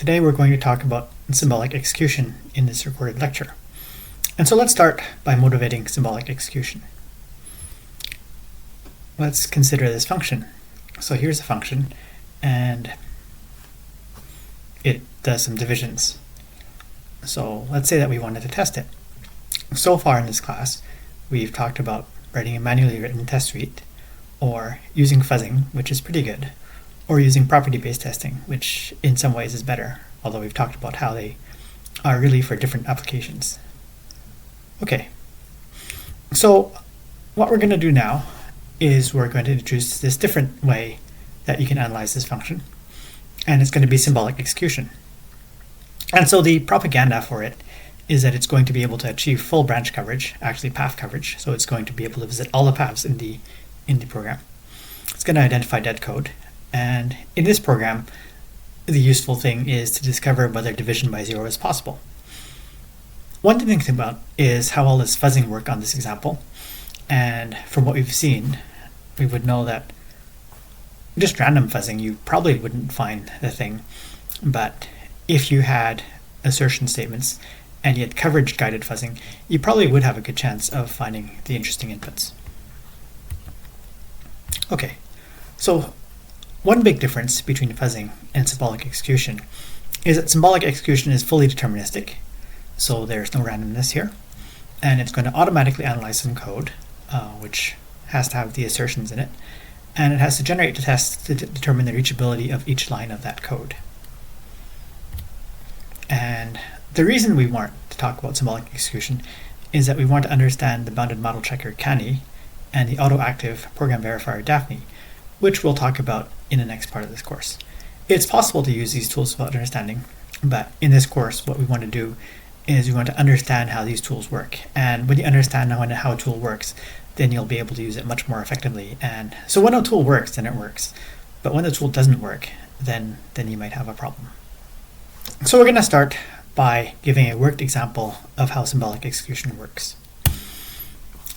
Today we're going to talk about symbolic execution in this recorded lecture. And so let's start by motivating symbolic execution. Let's consider this function. So here's a function and it does some divisions. So let's say that we wanted to test it. So far in this class, we've talked about writing a manually written test suite, or using fuzzing, which is pretty good, or using property-based testing, which in some ways is better, although we've talked about how they are really for different applications. Okay, so what we're going to do now is we're going to introduce this different way that you can analyze this function, and it's going to be symbolic execution. And so the propaganda for it is that it's going to be able to achieve full branch coverage, actually path coverage, so it's going to be able to visit all the paths in the program. It's going to identify dead code. And in this program, the useful thing is to discover whether division by zero is possible. One thing to think about is how well does fuzzing work on this example. And from what we've seen, we would know that just random fuzzing, you probably wouldn't find the thing. But if you had assertion statements and you had coverage guided fuzzing, you probably would have a good chance of finding the interesting inputs. Okay, so one big difference between fuzzing and symbolic execution is that symbolic execution is fully deterministic, so there's no randomness here, and it's going to automatically analyze some code, which has to have the assertions in it, and it has to generate the tests to determine the reachability of each line of that code. And the reason we want to talk about symbolic execution is that we want to understand the bounded model checker Kani and the auto-active program verifier Dafny, which we'll talk about in the next part of this course. It's possible to use these tools without understanding, but in this course what we want to do is we want to understand how these tools work. And when you understand how a tool works, then you'll be able to use it much more effectively. And so when a tool works, then it works. But when the tool doesn't work, then you might have a problem. So we're going to start by giving a worked example of how symbolic execution works.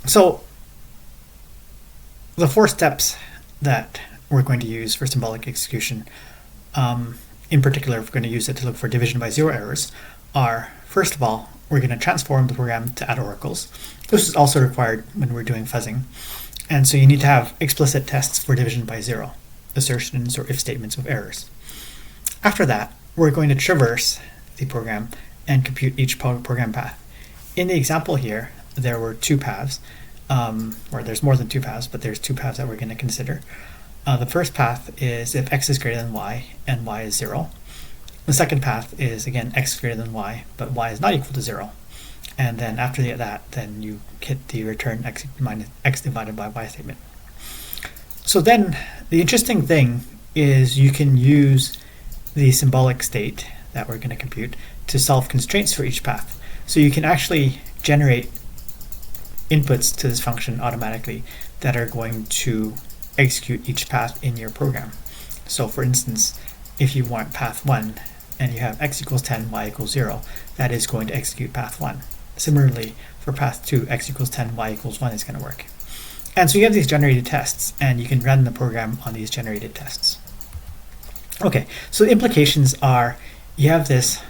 So the 4 steps that we're going to use for symbolic execution, in particular if we're going to use it to look for division by zero errors, are, first of all, we're going to transform the program to add oracles. This is also required when we're doing fuzzing, and so you need to have explicit tests for division by zero, assertions or if statements with errors. After that, we're going to traverse the program and compute each program path. In the example here, there were 2 paths, or there's more than 2 paths, but there's 2 paths that we're going to consider. The first path is if x is greater than y and y is 0. The second path is, again, x greater than y, but y is not equal to 0. And then after that, then you hit the return x minus x divided by y statement. So then the interesting thing is you can use the symbolic state that we're going to compute to solve constraints for each path. So you can actually generate inputs to this function automatically that are going to execute each path in your program. So for instance, if you want path 1 and you have x equals 10, y equals 0, that is going to execute path 1. Similarly, for path 2, x equals 10, y equals 1 is going to work. And so you have these generated tests, and you can run the program on these generated tests. Okay, so the implications are you have this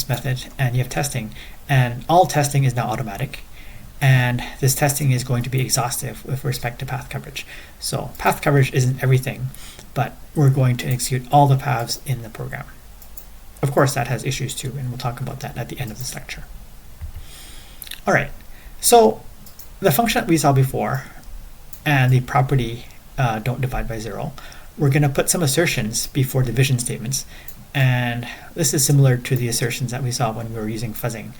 method and you have testing, and all testing is now automatic. And this testing is going to be exhaustive with respect to path coverage. So path coverage isn't everything, but we're going to execute all the paths in the program. Of course, that has issues too, and we'll talk about that at the end of this lecture. All right, so the function that we saw before and the property don't divide by 0, we're going to put some assertions before division statements. And this is similar to the assertions that we saw when we were using fuzzing.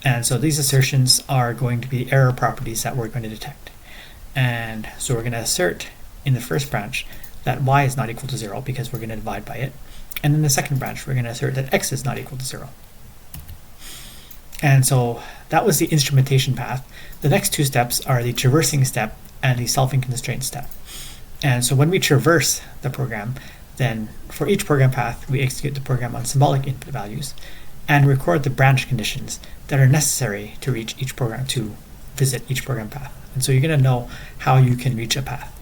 And so these assertions are going to be error properties that we're going to detect. And so we're going to assert in the first branch that y is not equal to 0 because we're going to divide by it. And in the second branch, we're going to assert that x is not equal to 0. And so that was the instrumentation path. The next 2 steps are the traversing step and the solving constraint step. And so when we traverse the program, then for each program path, we execute the program on symbolic input values and record the branch conditions that are necessary to reach each program, to visit each program path. And so you're going to know how you can reach a path.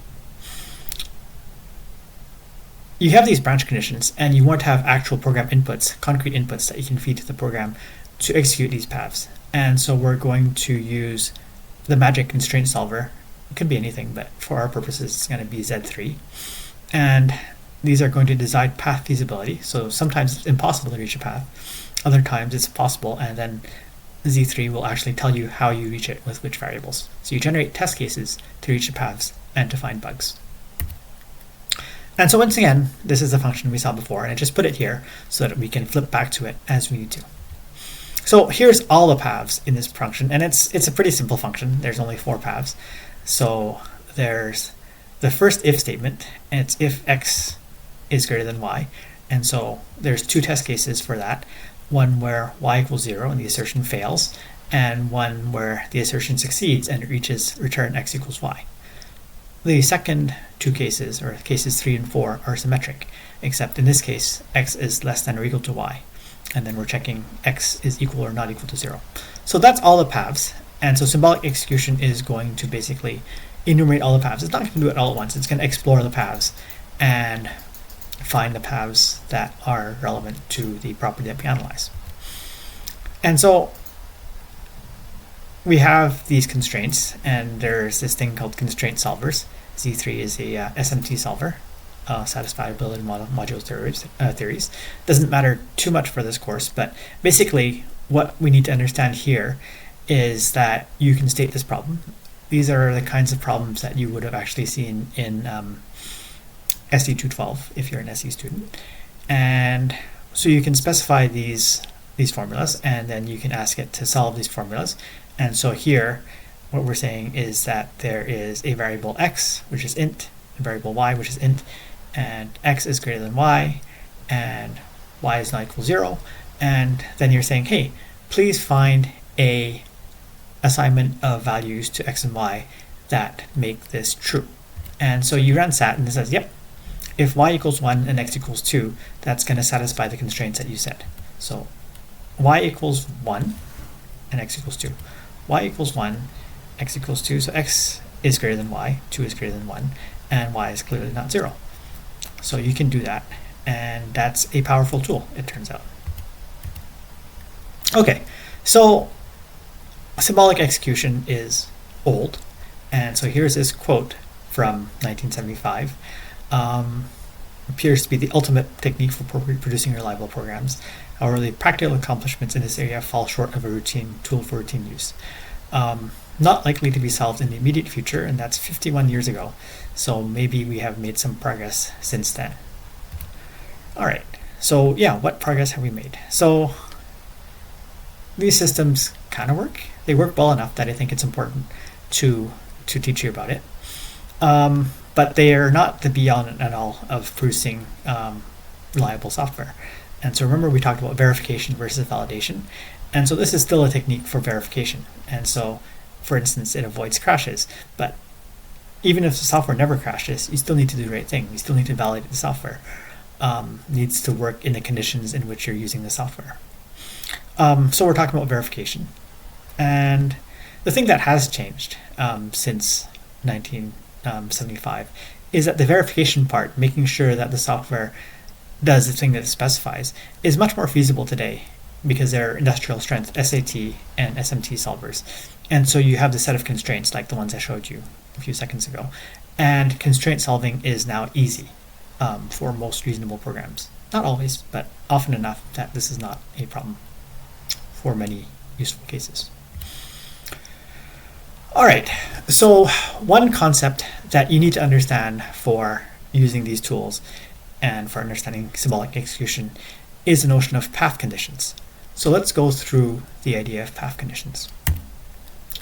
you have these branch conditions, and you want to have actual program inputs, concrete inputs that you can feed to the program to execute these paths. And so we're going to use the magic constraint solver. It could be anything, but for our purposes, it's going to be Z3. And these are going to decide path feasibility. So sometimes it's impossible to reach a path. Other times it's possible, and then Z3 will actually tell you how you reach it with which variables. So you generate test cases to reach the paths and to find bugs. And so once again, this is a function we saw before, and I just put it here so that we can flip back to it as we need to. So here's all the paths in this function, and it's a pretty simple function. There's only 4 paths. So there's the first if statement, and it's if x is greater than y. And so there's 2 test cases for that. One where y equals 0 and the assertion fails, and one where the assertion succeeds and it reaches return x equals y. The second 2 cases, or cases 3 and 4, are symmetric, except in this case x is less than or equal to y, and then we're checking x is equal or not equal to 0. So that's all the paths, and so symbolic execution is going to basically enumerate all the paths. It's not going to do it all at once. It's going to explore the paths and find the paths that are relevant to the property that we analyze. And so we have these constraints, and there's this thing called constraint solvers. Z3 is a SMT solver, satisfiability module theories. Doesn't matter too much for this course, but basically what we need to understand here is that you can state this problem. These are the kinds of problems that you would have actually seen in SE212 if you're an SE student. And so you can specify these formulas, and then you can ask it to solve these formulas. And so here what we're saying is that there is a variable x, which is int, a variable y, which is int, and x is greater than y, and y is not equal to 0. And then you're saying, hey, please find a assignment of values to x and y that make this true. And so you run sat, and it says, yep, if y equals 1 and x equals 2, that's going to satisfy the constraints that you set. So y equals 1 and x equals 2. Y equals 1, x equals 2, so x is greater than y, 2 is greater than 1, and y is clearly not 0. So you can do that, and that's a powerful tool, it turns out. Okay, so symbolic execution is old, and so here's this quote from 1975. Appears to be the ultimate technique for producing reliable programs. However, the practical accomplishments in this area fall short of a routine tool for routine use. Not likely to be solved in the immediate future, and that's 51 years ago. So maybe we have made some progress since then. All right, so yeah, what progress have we made? So these systems kind of work. They work well enough that I think it's important to teach you about it. But they are not the be-all and all of producing reliable software. And so remember we talked about verification versus validation. And so this is still a technique for verification. And so, for instance, it avoids crashes. But even if the software never crashes, you still need to do the right thing. You still need to validate the software. Needs to work in the conditions in which you're using the software. So we're talking about verification. And the thing that has changed since 1975 is that the verification part, making sure that the software does the thing that it specifies, is much more feasible today because they're industrial strength SAT and SMT solvers. And so you have the set of constraints like the ones I showed you a few seconds ago. And constraint solving is now easy for most reasonable programs. Not always, but often enough that this is not a problem for many useful cases. All right, so one concept that you need to understand for using these tools and for understanding symbolic execution is the notion of path conditions. So let's go through the idea of path conditions.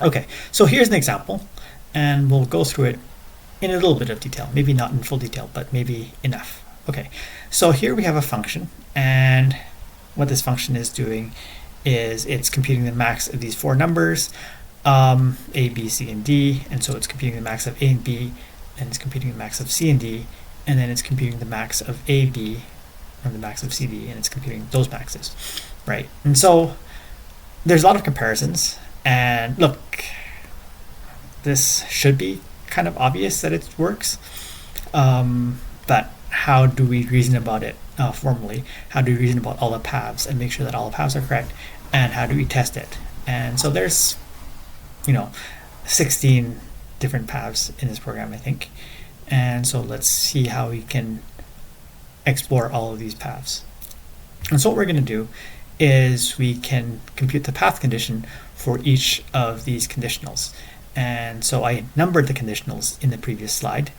Okay, so here's an example, and we'll go through it in a little bit of detail, maybe not in full detail, but maybe enough. Okay, so here we have a function, and what this function is doing is it's computing the max of these 4 numbers, A, B, C, and D, and so it's computing the max of A and B, and it's computing the max of C and D, and then it's computing the max of A, B, and the max of C, D, and it's computing those maxes, right? And so there's a lot of comparisons, and look, this should be kind of obvious that it works, but how do we reason about it formally? How do we reason about all the paths and make sure that all the paths are correct? And how do we test it? And so there's, 16 different paths in this program, I think. And so let's see how we can explore all of these paths. And so what we're going to do is we can compute the path condition for each of these conditionals. And so I numbered the conditionals in the previous slide.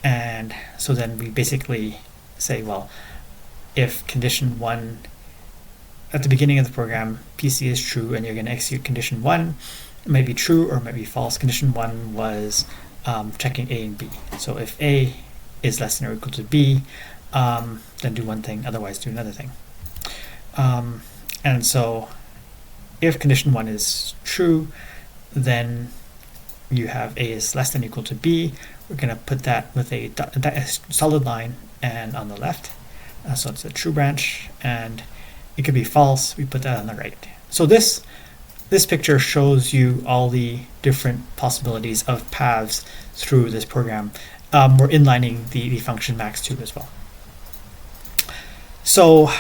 And so then we basically say, well, if condition 1 at the beginning of the program, PC is true, and you're going to execute condition 1, it might be true or it might be false. Condition 1 was checking A and B. So if A is less than or equal to B, then do one thing, otherwise do another thing. And so if condition 1 is true, then you have A is less than or equal to B. We're going to put that with a solid line and on the left. So it's a true branch, and it could be false. We put that on the right. So this picture shows you all the different possibilities of paths through this program. We're inlining the function max2 as well. So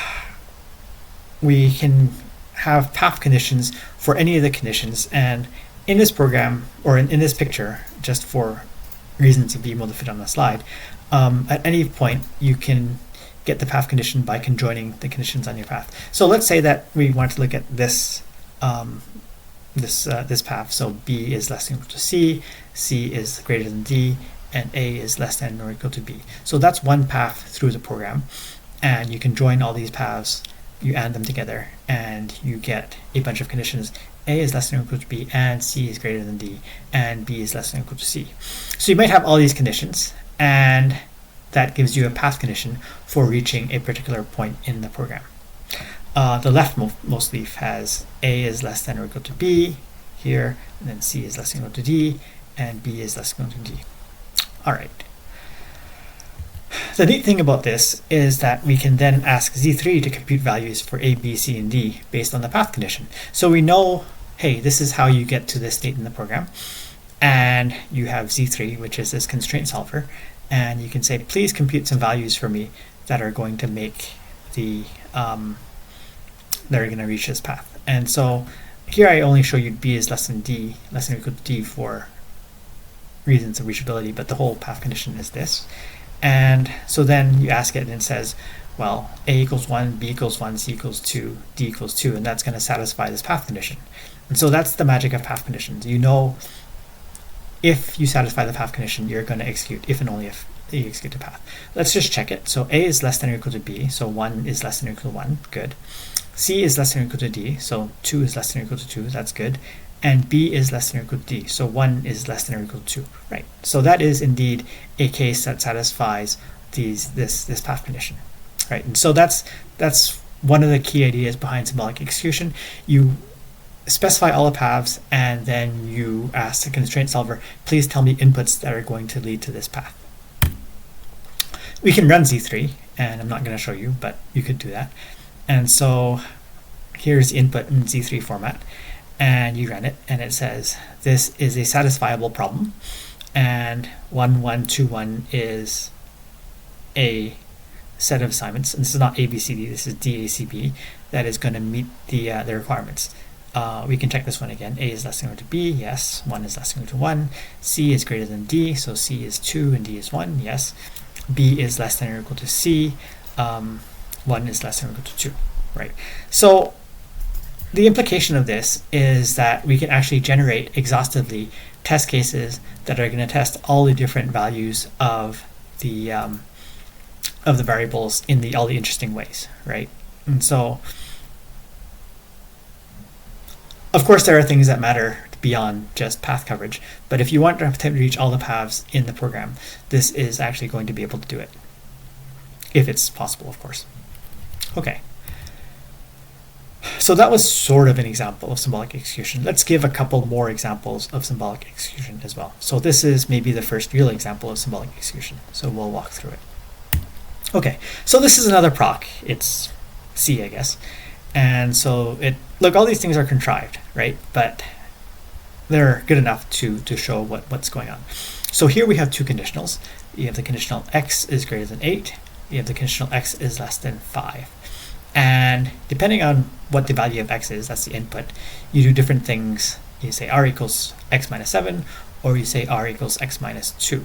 we can have path conditions for any of the conditions, and in this program, or in this picture, just for reasons of being able to fit on the slide, at any point you can get the path condition by conjoining the conditions on your path. So let's say that we want to look at this this path. So B is less than or equal to C, C is greater than D, and A is less than or equal to B. So that's one path through the program, and you can join all these paths, you add them together, and you get a bunch of conditions. A is less than or equal to B, and C is greater than D, and B is less than or equal to C. So you might have all these conditions, and that gives you a path condition for reaching a particular point in the program. The leftmost leaf has A is less than or equal to B here, and then C is less than or equal to D, and B is less than or equal to D. All right. The neat thing about this is that we can then ask Z3 to compute values for A, B, C, and D based on the path condition. So we know, hey, this is how you get to this state in the program. And you have Z3, which is this constraint solver, and you can say, please compute some values for me that are going to make the that are going to reach this path. And so here I only show you B is less than D, less than or equal to D for reasons of reachability, but the whole path condition is this. And so then you ask it and it says, well, A equals 1, B equals 1, C equals 2, D equals 2, and that's going to satisfy this path condition. And so that's the magic of path conditions. You know, if you satisfy the path condition, you're going to execute, if and only if you execute the path. Let's just check it. So A is less than or equal to B, so 1 is less than or equal to 1, good. C is less than or equal to D, so 2 is less than or equal to 2, that's good. And B is less than or equal to D, so 1 is less than or equal to 2, right? So that is indeed a case that satisfies this path condition, right? And so that's one of the key ideas behind symbolic execution. You specify all the paths, and then you ask the constraint solver, please tell me inputs that are going to lead to this path. We can run Z3, and I'm not going to show you, but you could do that. And so here's the input in Z3 format, and you run it, and it says this is a satisfiable problem, and 1, 1, 2, 1 is a set of assignments, and this is not A, B, C, D, this is D, A, C, B, that is going to meet the requirements. We can check this one again. A is less than or equal to B, yes. 1 is less than or equal to 1. C is greater than D, so C is 2 and D is 1, yes. B is less than or equal to C, 1 is less than or equal to 2, right? So the implication of this is that we can actually generate exhaustively test cases that are going to test all the different values of the variables in all the interesting ways, right? And so, of course, there are things that matter beyond just path coverage, but if you want to reach all the paths in the program, this is actually going to be able to do it, if it's possible, of course. Okay. So that was sort of an example of symbolic execution. Let's give a couple more examples of symbolic execution as well. So this is maybe the first real example of symbolic execution. So we'll walk through it. Okay, so this is another proc. It's C, I guess. And so look, all these things are contrived, right? But they're good enough to show what's going on. So here we have two conditionals. You have the conditional x is greater than 8 we have the conditional x is less than 5. And depending on what the value of x is, that's the input, you do different things. You say r equals x minus 7, or you say r equals x minus 2.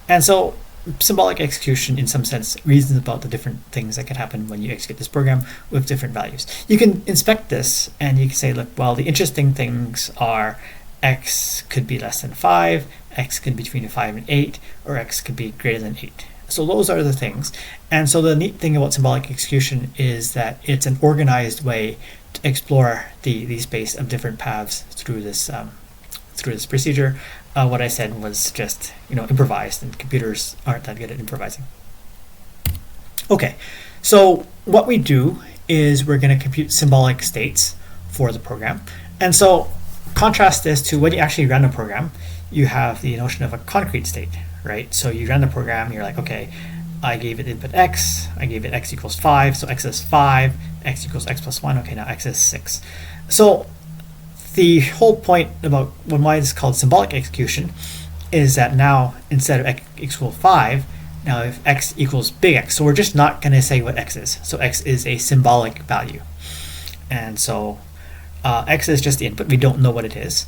And so symbolic execution, in some sense, reasons about the different things that can happen when you execute this program with different values. You can inspect this, and you can say, look, well, the interesting things are x could be less than 5, x could be between 5 and 8, or x could be greater than 8. So those are the things. And so the neat thing about symbolic execution is that it's an organized way to explore the space of different paths through this procedure. What I said was just improvised, and computers aren't that good at improvising. Okay, so what we do is we're going to compute symbolic states for the program. And so contrast this to when you actually run a program, you have the notion of a concrete state, right? So you run the program, you're like, okay, I gave it input x, I gave it x equals 5, so x is 5, x equals x plus 1, okay, now x is 6. So the whole point about why this is called symbolic execution is that now instead of x equals 5, now if x equals big X, so we're just not going to say what x is. So x is a symbolic value. And so x is just the input, we don't know what it is.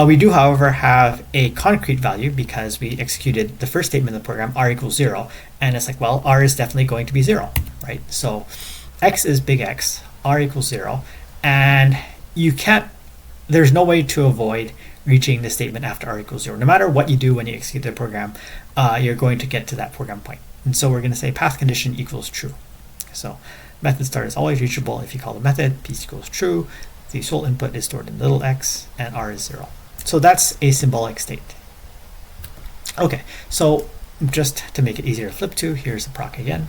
We do, however, have a concrete value because we executed the first statement of the program, r equals 0, and it's like, well, r is definitely going to be 0, right? So x is big X, r equals 0, and there's no way to avoid reaching the statement after r equals 0. No matter what you do when you execute the program, you're going to get to that program point. And so we're going to say path condition equals true. So method start is always reachable if you call the method, piece equals true, the sole input is stored in little x, and r is 0. So that's a symbolic state. Okay, so just to make it easier to flip to, here's the proc again.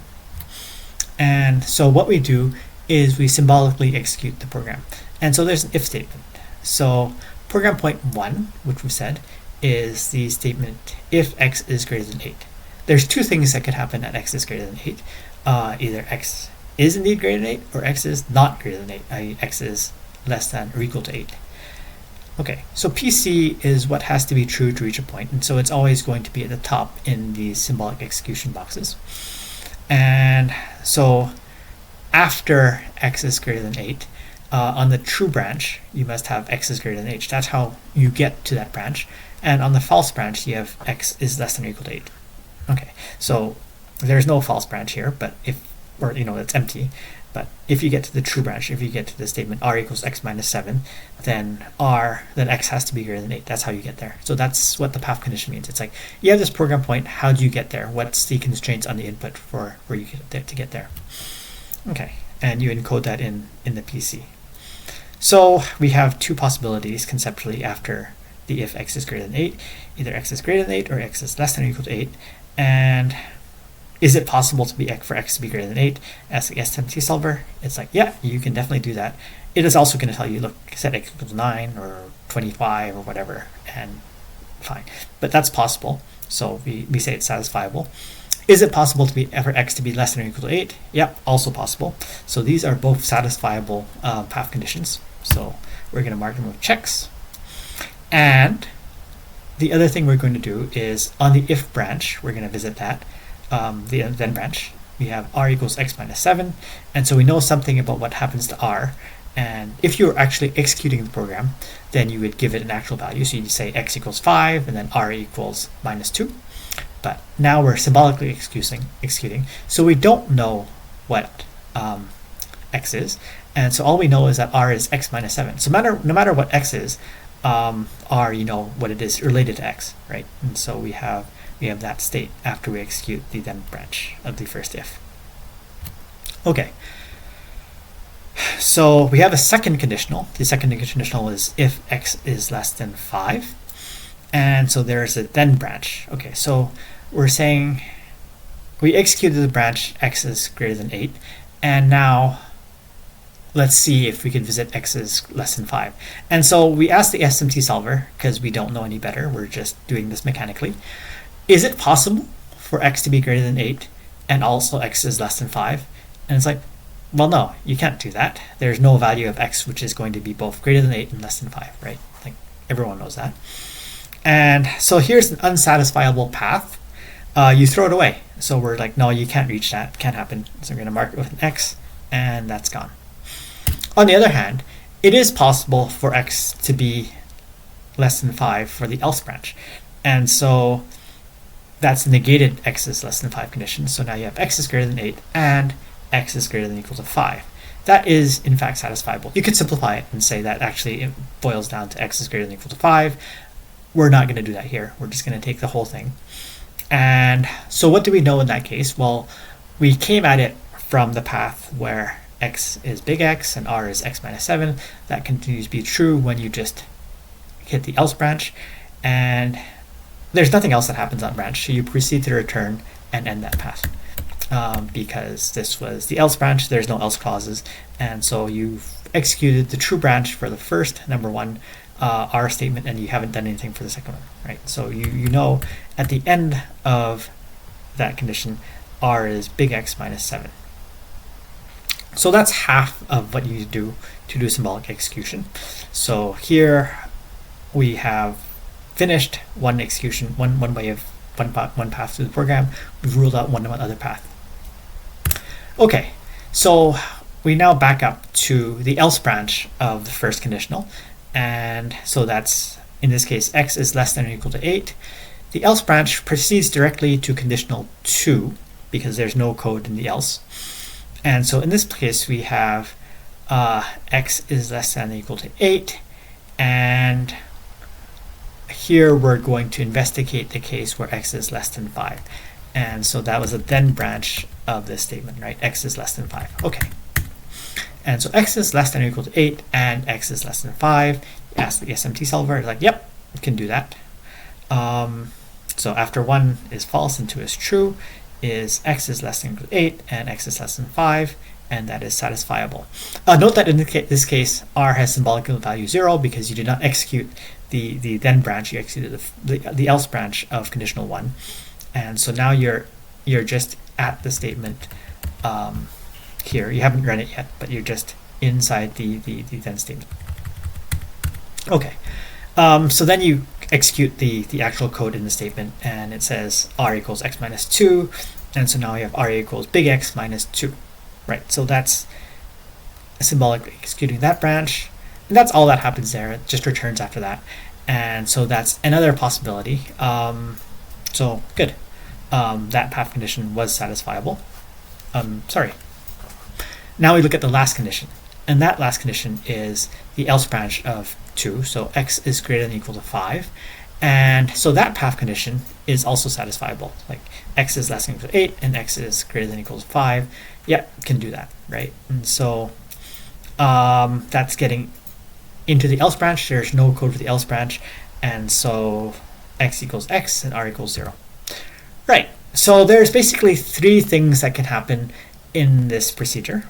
And so what we do is we symbolically execute the program. And so there's an if statement. So program point 1, which we said, is the statement if x is greater than 8. There's two things that could happen at x is greater than 8. Either x is indeed greater than 8, or x is not greater than 8, i.e. x is less than or equal to 8. Okay, so PC is what has to be true to reach a point, and so it's always going to be at the top in these symbolic execution boxes. And so after x is greater than 8, on the true branch, you must have x is greater than 8. That's how you get to that branch. And on the false branch, you have x is less than or equal to 8. Okay, so there's no false branch here, but it's empty. But if you get to the true branch, if you get to the statement r equals x minus 7, then x has to be greater than 8. That's how you get there. So that's what the path condition means. It's like you have this program point. How do you get there? What's the constraints on the input for where you get there? Okay, and you encode that in the PC. So we have two possibilities conceptually after the if x is greater than 8. Either x is greater than 8 or x is less than or equal to 8. And is it possible for x to be greater than 8? Ask the SMT solver. It's like, yeah, you can definitely do that. It is also going to tell you, look, set x equals 9 or 25 or whatever, and fine. But that's possible. So we say it's satisfiable. Is it possible for x to be less than or equal to 8? Yep, also possible. So these are both satisfiable path conditions. So we're going to mark them with checks. And the other thing we're going to do is on the if branch, we're going to visit that, the then branch. We have r equals x minus 7. And so we know something about what happens to r. And if you were actually executing the program, then you would give it an actual value. So you'd say x equals 5 and then r equals minus 2. But now we're symbolically executing. So we don't know what x is. And so all we know is that r is x minus 7. So no matter what x is, r, you know what it is related to x, right? And so we have that state after we execute the then branch of the first if. Okay. So we have a second conditional. The second conditional is if x is less than 5. And so there's a then branch. Okay, so we're saying we executed the branch x is greater than 8. And now let's see if we can visit x is less than 5. And so we asked the SMT solver, because we don't know any better, we're just doing this mechanically. Is it possible for x to be greater than 8 and also x is less than 5? And it's like, well, no, you can't do that. There's no value of x which is going to be both greater than 8 and less than 5, right? Like everyone knows that. And so here's an unsatisfiable path. you throw it away. So we're like, no, you can't reach that, can't happen. So we're going to mark it with an X, and that's gone. On the other hand, it is possible for X to be less than 5 for the else branch. And so that's negated X is less than 5 condition. So now you have X is greater than 8 and X is greater than or equal to 5. That is in fact satisfiable. You could simplify it and say that actually it boils down to X is greater than or equal to 5. We're not going to do that here. We're just going to take the whole thing. And so what do we know in that case? Well, we came at it from the path where X is big X and R is X minus 7. That continues to be true when you just hit the else branch. And there's nothing else that happens on branch. So you proceed to return and end that path. Because this was the else branch, there's no else clauses. And so you've executed the true branch for the first, number 1, R statement, and you haven't done anything for the second one, right? So you know at the end of that condition, R is big X minus 7. So that's half of what you do to do symbolic execution. So here we have finished one execution, one path through the program. We've ruled out one other path. Okay, so we now back up to the else branch of the first conditional. And so that's, in this case, X is less than or equal to 8. The else branch proceeds directly to conditional 2 because there's no code in the else. And so in this case, we have X is less than or equal to 8. And here we're going to investigate the case where X is less than 5. And so that was a then branch of this statement, right? X is less than 5. Okay. And so X is less than or equal to 8 and X is less than 5. You ask the SMT solver, it's like, yep, you can do that. So after 1 is false and 2 is true, is X is less than or equal to 8 and X is less than 5, and that is satisfiable. Note that in this case, R has symbolic value 0 because you did not execute the then branch, you executed the else branch of conditional 1. And so now you're just at the statement here. You haven't run it yet, but you're just inside the then statement. Okay, so then you execute the actual code in the statement, and it says R equals X minus 2, and so now you have R equals big X minus 2, right? So that's symbolically executing that branch, and that's all that happens there. It just returns after that, and so that's another possibility. So good. That path condition was satisfiable. Sorry. Now we look at the last condition, and that last condition is the else branch of 2, so X is greater than or equal to 5, and so that path condition is also satisfiable, like X is less than or equal to 8 and X is greater than or equal to 5. Yeah, can do that, right? And so that's getting into the else branch. There's no code for the else branch, and so X equals X and R equals 0. Right, so there's basically 3 things that can happen in this procedure.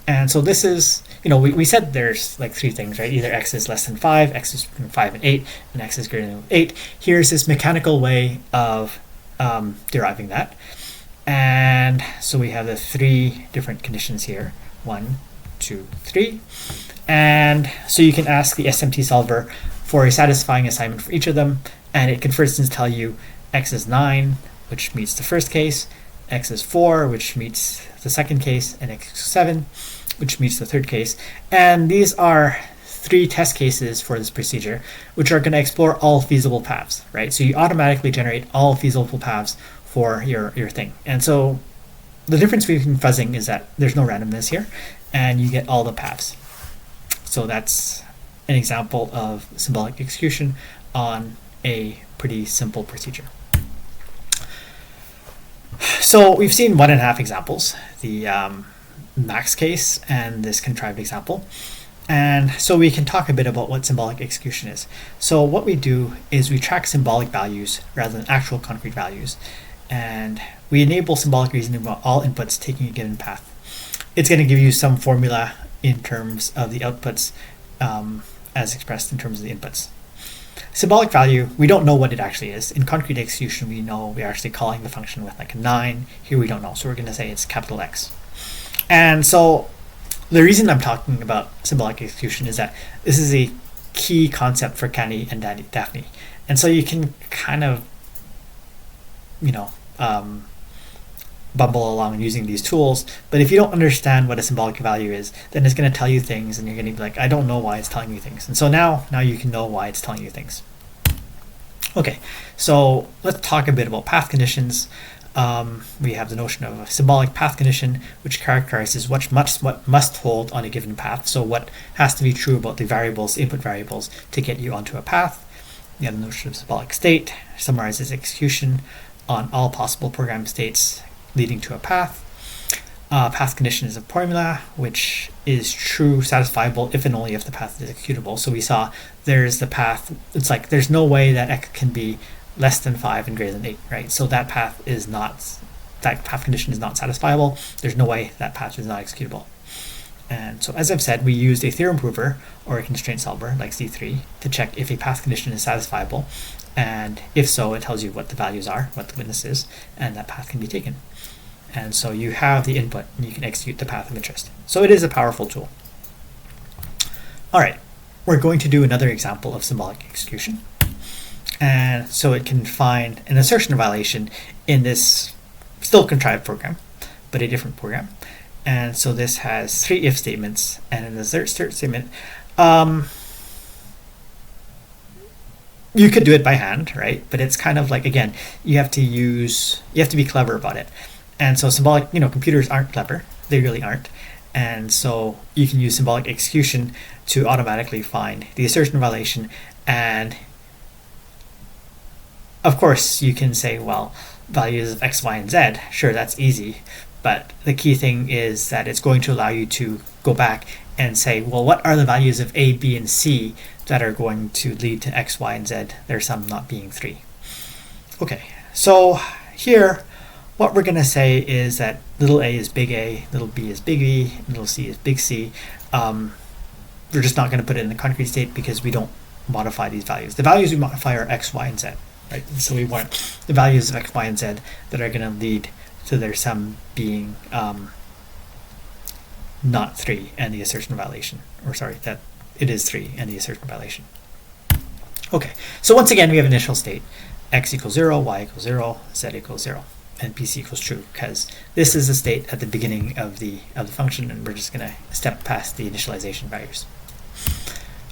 And so this is, we said there's like 3 things, right? Either X is less than 5, X is between 5 and 8, and X is greater than 8. Here's this mechanical way of deriving that. And so we have the 3 different conditions here, 1, 2, 3. And so you can ask the SMT solver for a satisfying assignment for each of them. And it can, for instance, tell you X is 9, which meets the first case, X is 4, which meets the second case, and X is 7, which meets the third case. And these are 3 test cases for this procedure, which are going to explore all feasible paths, right? So you automatically generate all feasible paths for your thing. And so the difference between fuzzing is that there's no randomness here, and you get all the paths. So that's an example of symbolic execution on a pretty simple procedure. So we've seen 1.5 examples, the max case and this contrived example. And so we can talk a bit about what symbolic execution is. So what we do is we track symbolic values rather than actual concrete values. And we enable symbolic reasoning about all inputs taking a given path. It's going to give you some formula in terms of the outputs as expressed in terms of the inputs. Symbolic value, we don't know what it actually is. In concrete execution, we know we're actually calling the function with like a 9. Here we don't know, so we're going to say it's capital X. And so the reason I'm talking about symbolic execution is that this is a key concept for Kani and Dafny. And so you can kind of, bumble along using these tools. But if you don't understand what a symbolic value is, then it's going to tell you things and you're going to be like, I don't know why it's telling you things. And so now you can know why it's telling you things. Okay, so let's talk a bit about path conditions. We have the notion of a symbolic path condition, which characterizes what must hold on a given path. So what has to be true about the variables, input variables, to get you onto a path. We have the notion of symbolic state, summarizes execution on all possible program states leading to a path. Path condition is a formula which is true, satisfiable if and only if the path is executable. So we saw there's the path. It's like there's no way that x can be less than 5 and greater than 8, right? So that path condition is not satisfiable. There's no way that path is not executable. And so as I've said, we used a theorem prover or a constraint solver like C3 to check if a path condition is satisfiable. And if so, it tells you what the values are, what the witness is, and that path can be taken. And so you have the input and you can execute the path of interest. So it is a powerful tool. All right, we're going to do another example of symbolic execution. And so it can find an assertion violation in this still contrived program, but a different program. And so this has 3 if statements and an assert statement. You could do it by hand, right? But it's kind of like, again, you have to be clever about it. And so symbolic, computers aren't clever. They really aren't. And so you can use symbolic execution to automatically find the assertion violation. And of course, you can say, well, values of X, Y, and Z. Sure, that's easy. But the key thing is that it's going to allow you to go back and say, well, what are the values of A, B, and C that are going to lead to X, Y, and Z? Their sum not being 3. Okay, so here, what we're going to say is that little a is big A, little b is big B, little c is big C. We're just not going to put it in the concrete state because we don't modify these values. The values we modify are X, Y, and Z, right? So we want the values of X, Y, and Z that are going to lead to their sum being not 3 and the assertion violation, or sorry, that it is 3 and the assertion violation. Okay, so once again, we have initial state, x equals 0, y equals 0, z equals 0, and pc equals true, because this is the state at the beginning of the function, and we're just going to step past the initialization values.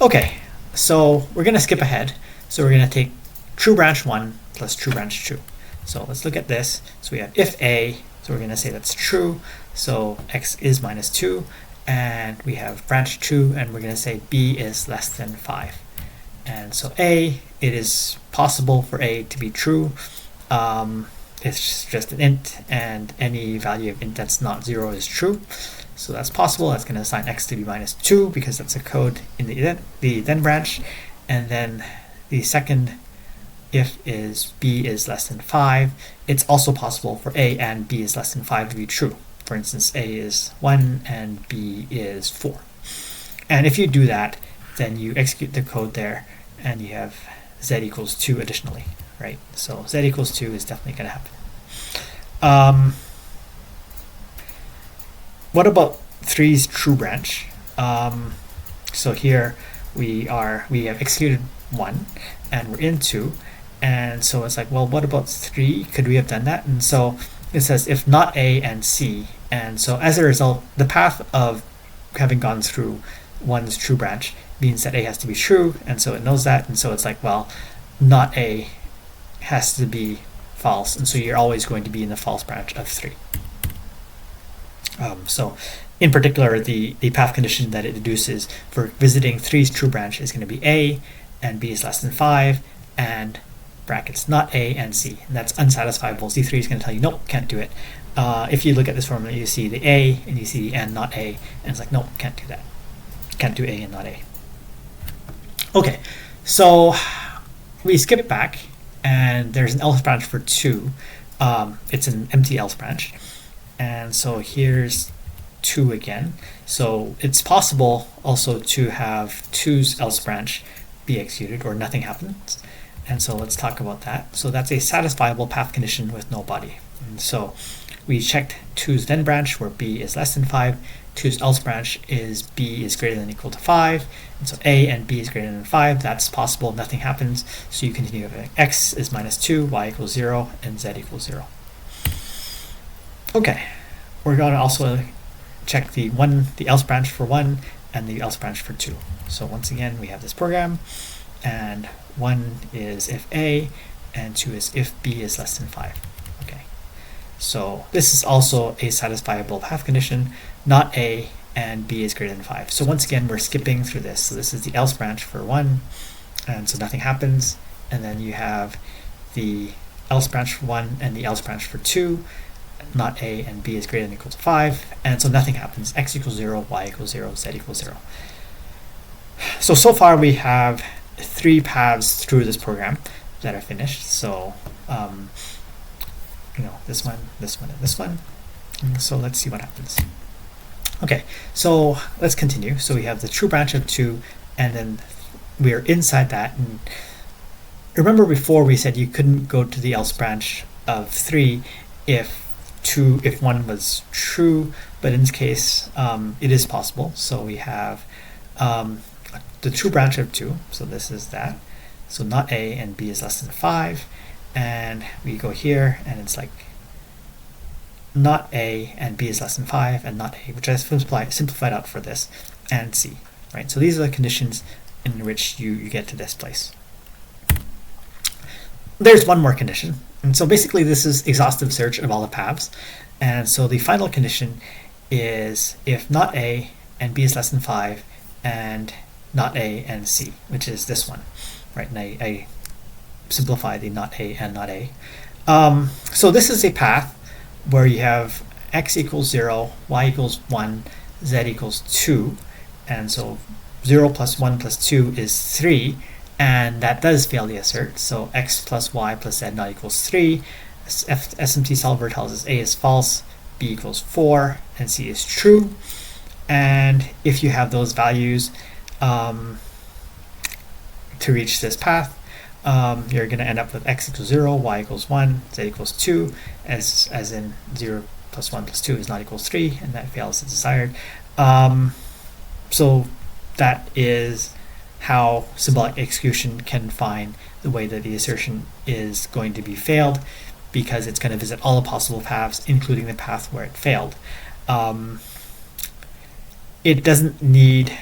Okay, so we're going to skip ahead. So we're going to take true branch 1 plus true branch 2. So let's look at this. So we have if a, so we're going to say that's true. So x is minus 2. And we have branch 2, and we're going to say b is less than 5. And so a, it is possible for a to be true. It's just an int, and any value of int that's not 0 is true. So that's possible. That's going to assign x to be minus 2 because that's a code in the then branch. And then the second if is b is less than 5. It's also possible for a and b is less than 5 to be true. For instance, a is 1 and b is 4. And if you do that, then you execute the code there and you have z equals 2 additionally, right? So z equals 2 is definitely going to happen. What about 3's true branch? So here we have executed 1 and we're in 2. And so it's like, well, what about 3? Could we have done that? And so it says if not A and C. And so as a result, the path of having gone through 1's true branch means that A has to be true. And so it knows that. And so it's like, well, not A has to be false. And so you're always going to be in the false branch of 3. So in particular, the path condition that it deduces for visiting 3's true branch is going to be A and B is less than 5 and brackets not A and C, and that's unsatisfiable. C3 is going to tell you, nope, can't do it. If you look at this formula, you see the A and you see the and not A, and it's like, nope, can't do that. Can't do A and not A. Okay, so we skip back, and there's an else branch for 2. It's an empty else branch, and so here's 2 again. So it's possible also to have 2's else branch be executed or nothing happens. And so let's talk about that. So that's a satisfiable path condition with no body. And so we checked 2's then branch where b is less than 5. 2's else branch is b is greater than or equal to 5. And so a and b is greater than 5. That's possible. Nothing happens. So you continue having x is minus 2, y equals 0, and z equals 0. Okay, we're going to also check the else branch for 1 and the else branch for 2. So once again, we have this program, and 1 is if A, and 2 is if B is less than 5. Okay, so this is also a satisfiable path condition, not A and B is greater than 5. So once again, we're skipping through this. So this is the else branch for 1, and so nothing happens. And then you have the else branch for 1 and the else branch for 2, not A and B is greater than or equal to 5, and so nothing happens. X equals 0, Y equals 0, Z equals 0. So far we have 3 paths through this program that are finished. So, this one, this one, and this one. And so let's see what happens. Okay, so let's continue. So we have the true branch of 2, and then we're inside that. And remember before we said you couldn't go to the else branch of 3 if 1 was true, but in this case it is possible. So we have the true branch of 2, so this is that. So not A and B is less than 5, and we go here and it's like not A and B is less than 5, and not A, which I simplified out for this, and C, right? So these are the conditions in which you get to this place. There's one more condition, and so basically this is exhaustive search of all the paths, and so the final condition is if not A and B is less than 5, and not A and C, which is this one, right? And I simplify the not A and not A. So this is a path where you have X equals 0, Y equals 1, Z equals 2, and so 0 plus 1 plus 2 is 3, and that does fail the assert. So X plus Y plus Z not equals 3. SMT solver tells us A is false, B equals 4, and C is true. And if you have those values to reach this path, you're going to end up with X equals 0, Y equals 1, Z equals 2, as in 0 plus 1 plus 2 is not equals 3, and that fails as desired. So that is how symbolic execution can find the way that the assertion is going to be failed, because it's going to visit all the possible paths, including the path where it failed. It doesn't need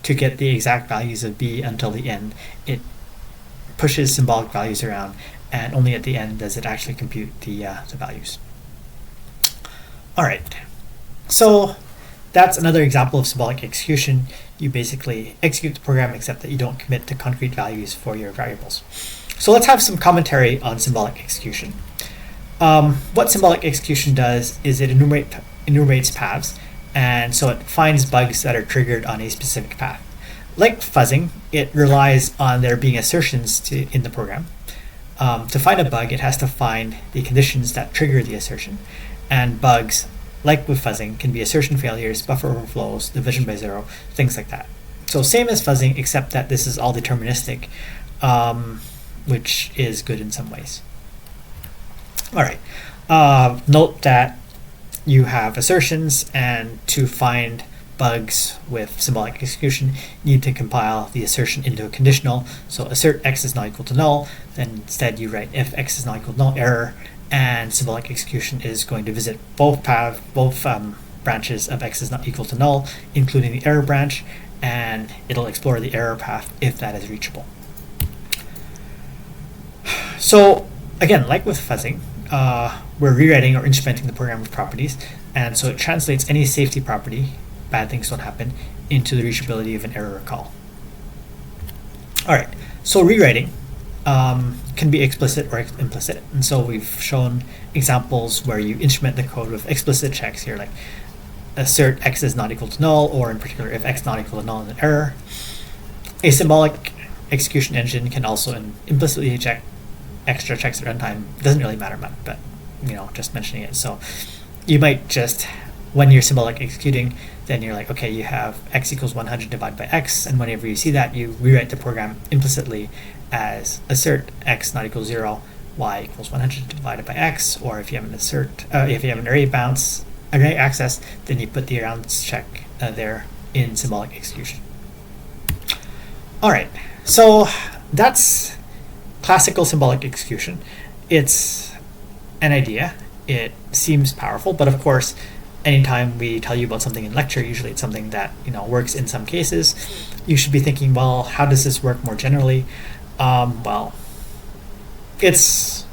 to get the exact values of B until the end. It pushes symbolic values around, and only at the end does it actually compute the values. All right, so that's another example of symbolic execution. You basically execute the program except that you don't commit to concrete values for your variables. So let's have some commentary on symbolic execution. What symbolic execution does is it enumerates paths, and so it finds bugs that are triggered on a specific path. Like fuzzing, it relies on there being assertions in the program. To find a bug, it has to find the conditions that trigger the assertion. And bugs, like with fuzzing, can be assertion failures, buffer overflows, division by 0, things like that. So same as fuzzing, except that this is all deterministic, which is good in some ways. All right. Note that you have assertions, and to find bugs with symbolic execution, you need to compile the assertion into a conditional. So assert X is not equal to null, then instead you write if X is not equal to null, error, and symbolic execution is going to visit both branches of X is not equal to null, including the error branch, and it'll explore the error path if that is reachable. So again, like with fuzzing, we're rewriting or instrumenting the program with properties, and so it translates any safety property, bad things don't happen, into the reachability of an error call. All right, so rewriting can be explicit or implicit, and so we've shown examples where you instrument the code with explicit checks here, like assert X is not equal to null, or in particular if X not equal to null is an error. A symbolic execution engine can also implicitly check extra checks at runtime. Doesn't really matter much, but just mentioning it. So you might just, when you're symbolic executing, then you're like, okay, you have X equals 100 divided by X, and whenever you see that, you rewrite the program implicitly as assert X not equal 0, Y equals 100 divided by X, or if you have an array access, then you put the rounds check there in symbolic execution. All right, so that's classical symbolic execution. It's an idea. it seems powerful, but of course, anytime we tell you about something in lecture, usually it's something that works in some cases. You should be thinking, well, how does this work more generally? Well, it's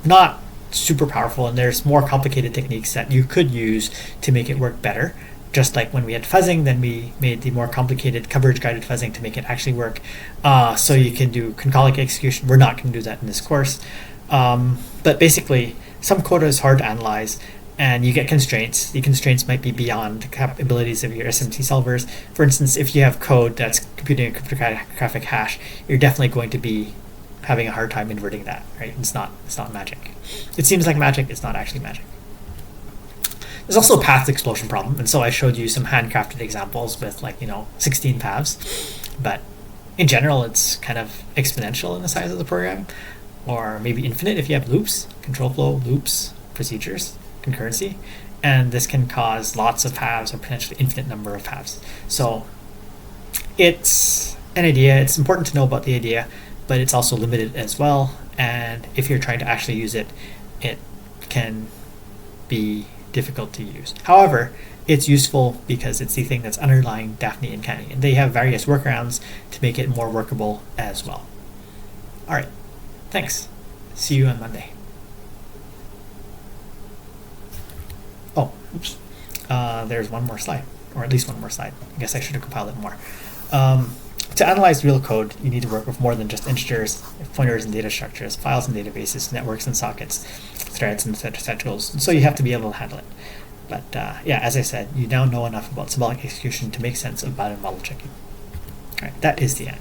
not super powerful, and there's more complicated techniques that you could use to make it work better. Just like when we had fuzzing, then we made the more complicated coverage guided fuzzing to make it actually work. So you can do concolic execution. We're not going to do that in this course. But basically, some code is hard to analyze, and you get constraints. The constraints might be beyond the capabilities of your SMT solvers. For instance, if you have code that's computing a cryptographic hash, you're definitely going to be having a hard time inverting that, right? It's not magic. It seems like magic, it's not actually magic. There's also a path explosion problem, and so I showed you some handcrafted examples with 16 paths, but in general it's kind of exponential in the size of the program, or maybe infinite if you have loops, control flow, loops, procedures, concurrency, and this can cause lots of paths or potentially infinite number of paths. So it's an idea, it's important to know about the idea, but it's also limited as well, and if you're trying to actually use it, it can be difficult to use. However, it's useful because it's the thing that's underlying Dafny and Kani, and they have various workarounds to make it more workable as well. All right, thanks. See you on Monday. Oh, oops. There's one more slide, or at least one more slide. I guess I should have compiled it more. To analyze real code, you need to work with more than just integers, pointers and data structures, files and databases, networks and sockets, threads and schedules, and so you have to be able to handle it. But yeah, as I said, you now know enough about symbolic execution to make sense of bounded model checking. All right, that is the end.